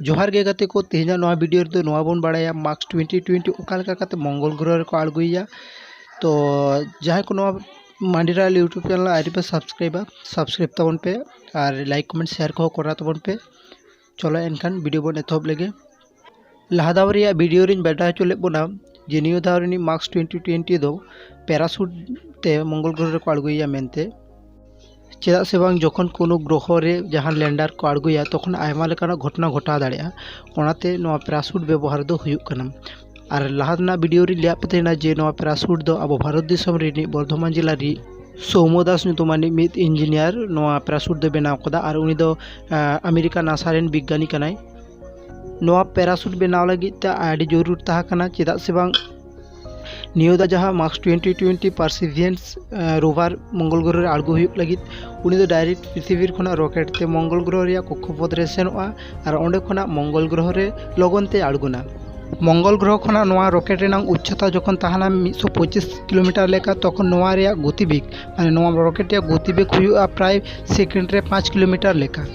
जोहार गे गाते को तेहना नवा वीडियो रे नवा बन बाड़ाया मार्च 2020 ओका लेका काते मंगल ग्रह रे को आड़गुइया। तो जहाँ को नवा मांडीराल यूट्यूब चैनल आईडी पे सब्सक्राइब तबन पे और लाइक कमेंट शेयर को करा तबन पे। चलो एनखान वीडियो बन एतहब लेगे। लहा दाव रिया वीडियो रिन बेटा चले बना जे नियो दाव रिनी मार्च 2020 दो पैराशूट ते मंगल ग्रह रे को आड़गुइया मेनते। चेदा से बांग जखन कोनो ग्रह रे जहां लैंडर को आड़गुया तखन आयमा लेकाना घटना घटा दाड़ेया ओनाते नोआ पैराशूट व्यवहार दो हुयुग कना। और लहाना वीडियो रे लिया पतेना जे नोआ पैराशूट दो अब भारत दिसम रे बर्धमान जिला रे सौम्य दास नुतुमानी मिद इंजिनियर नोआ पैराशूट दो बनाव कदा और उनी दो अमेरिका नासा रेन विज्ञानी कनाय। नोआ पैराशूट बनाव लगी ते आडी जरूर ताहा कना चेदा से बांग नियोदा जहाँ मार्च 2020 परसिवियरेंस रोवर मंगल ग्रह रे आड़गो हुयुग लगी उनी दो डायरेक्ट पृथ्वी खना रॉकेट ते मंगल ग्रह रे कक्षपथ रे सेनोआ और ओंडे खना मंगल ग्रह रे लगन ते आड़गोना। मंगल ग्रह खना नोआ रॉकेट रेनांग उच्चता जखन ताहाना 125 किलोमीटर लेका तखन नोआ रे गतिवेग माने नोआ रॉकेट रे गतिवेग हुयुआ प्राय सेकेंड रे 5 किलोमीटर लेका।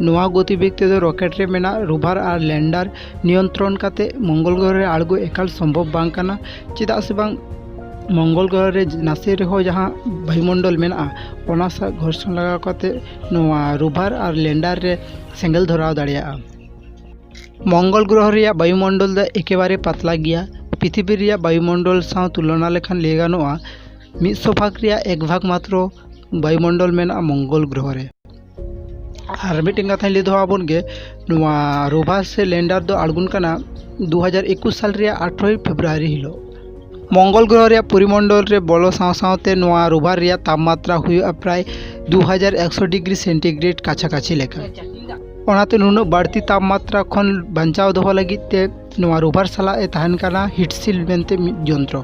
नोआ गतिवेग तेदो रॉकेट रे मेना रोवर और लैंडर नियंत्रण काते मंगल ग्रह रे आड़गो एकाल संभव बांग काना। चेदा से बांग मंगल ग्रह रे नासे रे हो जहां वायुमंडल मेना ओना सा घर्षण लगा काते नोआ रोवर और लैंडर रे सेंगल धराव दाड़िया। मंगल ग्रह रे वायुमंडल द एकेबारे पतला गया। पृथ्वी रे वायुमंडल साव तुलना लेखान ले गानोआ 100 भाग रे 1 भाग मात्र वायुमंडल मेना मंगल ग्रह रे। और मिटिंग कथा ले दोबन गे नोआ रोवर से लैंडर दो आड़गुन कना 2021 साल रे 18 फेब्रुआरी हिलो। मंगल ग्रह रे परिमंडल रे बलो साव सावते नोआ रोवर रे तापमात्रा हुआ प्राय 2100 डिग्री सेंटीग्रेड काछा काछि लेखा। ओनाते नुनो बाड़ती तापमात्रा खन बांचाव दोहो लगी ते नोआ रोवर सला ए तहन कना हिटसिल मेनते यंत्र।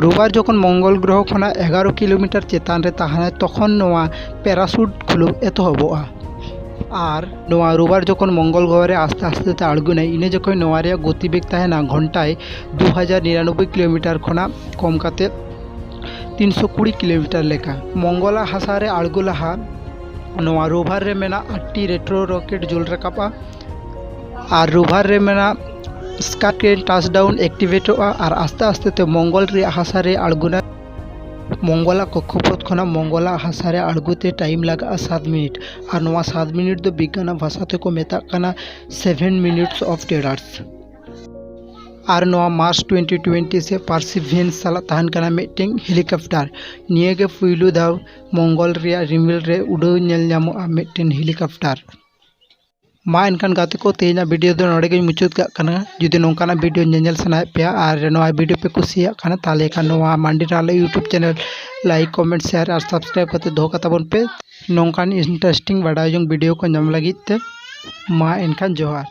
रोवर जखन मंगल ग्रह खना 11 किलोमीटर चेतान रे ताहाना तखन नोआ पैराशूट खुलो एतहबोआ। और नोआ रोवर जखन मंगल ग्रह रे आस्ते आस्ते आड़गुना इने जखन नोआ रे गतिवेग ताहेना घंटाय 2099 किलोमीटर खना कम काते 320 किलोमीटर लेका। मंगला हासा रे आड़गो लाहा नोआ रोवर रे मेना 8टी रेट्रो रॉकेट जुल रकाबा और रोवर रे मेना स्कार्केन टाचडाउन एक्टिवेटोआ और आस्ते आस्ते ते मंगल रे हासा रे आड़गुना। मंगला कक्षपथ खना मंगला हासा रे आड़गोते टाइम लगा 7 मिनट और नोआ 7 मिनट दो विज्ञान भाषा ते को मेता कना 7 मिनट्स ऑफ टेरर्स। और नोआ मार्च 2020 से परसिवियरेंस साला तहन कना मिटिंग हेलीकॉप्टर निये गे पुइलु दाव मंगल रे रिमिल रे उड़ो नेल ᱧᱟᱢᱚᱜᱼᱟ मिटिंग हेलीकॉप्टर। मा एनकान गाते को तेना वीडियो दो नोडे गे मुचाद का कना। जुदी नोंकाना वीडियो नेल सनाय पे और नोआ वीडियो पे कुसिया कना ताले का नोआ मांडीराल YouTube channel like comment share और सब्सक्राइब करते दो का तबन पे नोंकान इंटरेस्टिंग बाडाय जों वीडियो को नाम लगी ते मा एनकान जोहार।